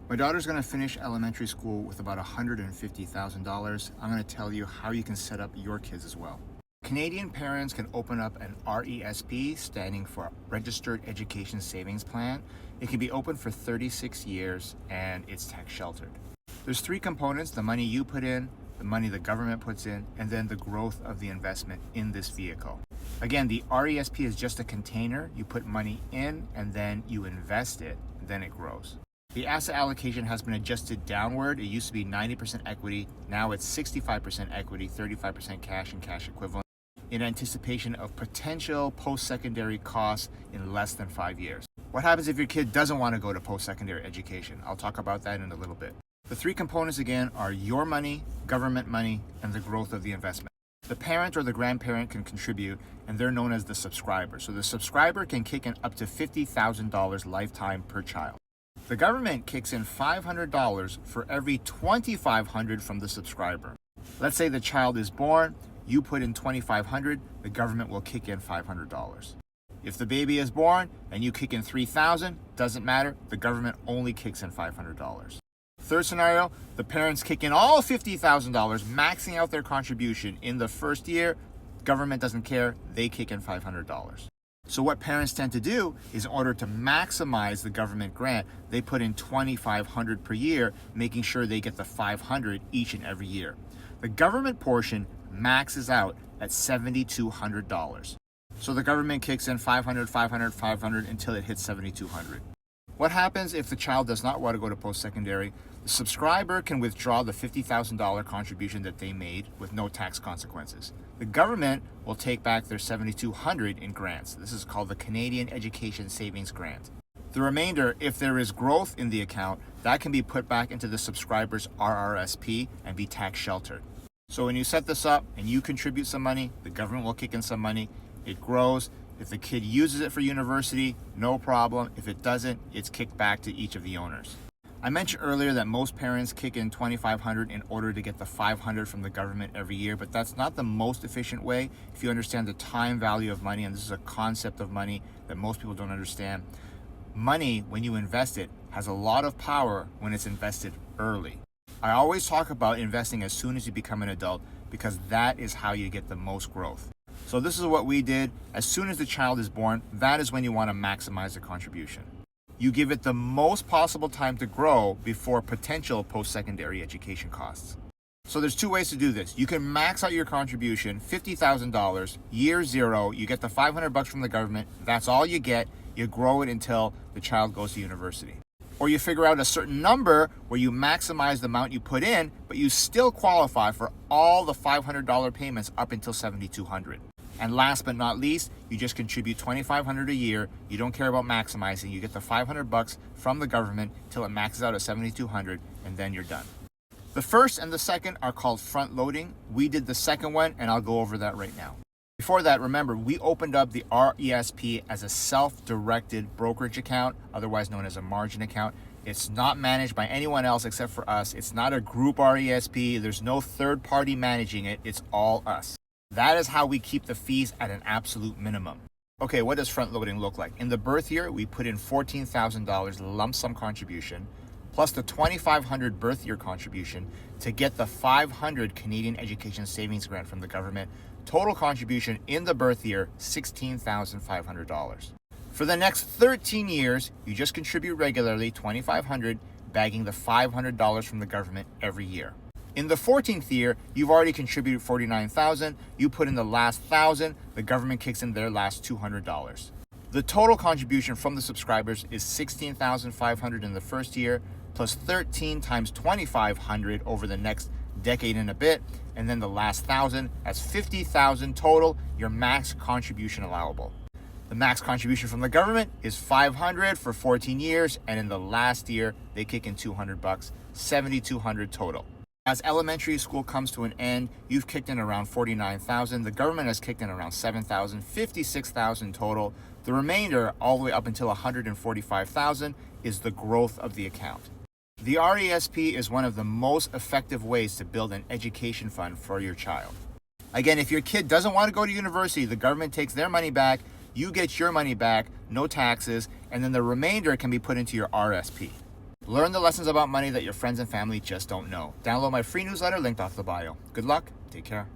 My daughter's going to finish elementary school with about $150,000. I'm going to tell you how you can set up your kids as well. Canadian parents can open up an RESP, standing for Registered Education Savings Plan. It can be open for 36 years and it's tax sheltered. There's three components: the money you put in, the money the government puts in, and then the growth of the investment in this vehicle. Again, the RESP is just a container. You put money in and then you invest it, then it grows. The asset allocation has been adjusted downward. It used to be 90% equity. Now it's 65% equity, 35% cash and cash equivalent, in anticipation of potential post-secondary costs in less than 5 years. What happens if your kid doesn't want to go to post-secondary education? I'll talk about that in a little bit. The three components again are your money, government money, and the growth of the investment. The parent or the grandparent can contribute, and they're known as the subscriber. So the subscriber can kick in up to $50,000 lifetime per child. The government kicks in $500 for every $2,500 from the subscriber. Let's say the child is born, you put in $2,500, the government will kick in $500. If the baby is born and you kick in $3,000, doesn't matter, the government only kicks in $500. Third scenario, the parents kick in all $50,000, maxing out their contribution in the first year. Government doesn't care, they kick in $500. So what parents tend to do is, in order to maximize the government grant, they put in $2,500 per year, making sure they get the $500 each and every year. The government portion maxes out at $7,200. So the government kicks in $500, $500, $500 until it hits $7,200. What happens if the child does not want to go to post-secondary? The subscriber can withdraw the $50,000 contribution that they made with no tax consequences. The government will take back their $7,200 in grants. This is called the Canadian Education Savings Grant. The remainder, if there is growth in the account, that can be put back into the subscriber's RRSP and be tax sheltered. So when you set this up and you contribute some money, the government will kick in some money, it grows. If the kid uses it for university, no problem. If it doesn't, it's kicked back to each of the owners. I mentioned earlier that most parents kick in $2,500 in order to get the $500 from the government every year, but that's not the most efficient way if you understand the time value of money, and this is a concept of money that most people don't understand. Money, when you invest it, has a lot of power when it's invested early. I always talk about investing as soon as you become an adult because that is how you get the most growth. So this is what we did. As soon as the child is born, that is when you want to maximize the contribution. You give it the most possible time to grow before potential post-secondary education costs. So there's two ways to do this. You can max out your contribution, $50,000, year zero, you get the $500 from the government, that's all you get, you grow it until the child goes to university. Or you figure out a certain number where you maximize the amount you put in, but you still qualify for all the $500 payments up until $7,200. And last but not least, you just contribute $2,500 a year. You don't care about maximizing. You get the $500 from the government till it maxes out at $7,200, and then you're done. The first and the second are called front loading. We did the second one, and I'll go over that right now. Before that, remember, we opened up the RESP as a self-directed brokerage account, otherwise known as a margin account. It's not managed by anyone else except for us. It's not a group RESP. There's no third party managing it. It's all us. That is how we keep the fees at an absolute minimum. Okay, what does front loading look like? In the birth year, we put in $14,000 lump sum contribution, plus the $2,500 birth year contribution to get the $500 Canadian Education Savings Grant from the government. Total contribution in the birth year, $16,500. For the next 13 years, you just contribute regularly $2,500, bagging the $500 from the government every year. In the 14th year, you've already contributed $49,000. You put in the last $1,000. The government kicks in their last $200. The total contribution from the subscribers is $16,500 in the first year, plus 13 times $2,500 over the next decade and a bit, and then the last $1,000. That's $50,000 total, your max contribution allowable. The max contribution from the government is $500 for 14 years, and in the last year, they kick in $200, $7,200 total. As elementary school comes to an end, you've kicked in around $49,000. The government has kicked in around $7,000, $56,000 total. The remainder, all the way up until $145,000, is the growth of the account. The RESP is one of the most effective ways to build an education fund for your child. Again, if your kid doesn't want to go to university, the government takes their money back, you get your money back, no taxes, and then the remainder can be put into your RSP. Learn the lessons about money that your friends and family just don't know. Download my free newsletter linked off the bio. Good luck. Take care.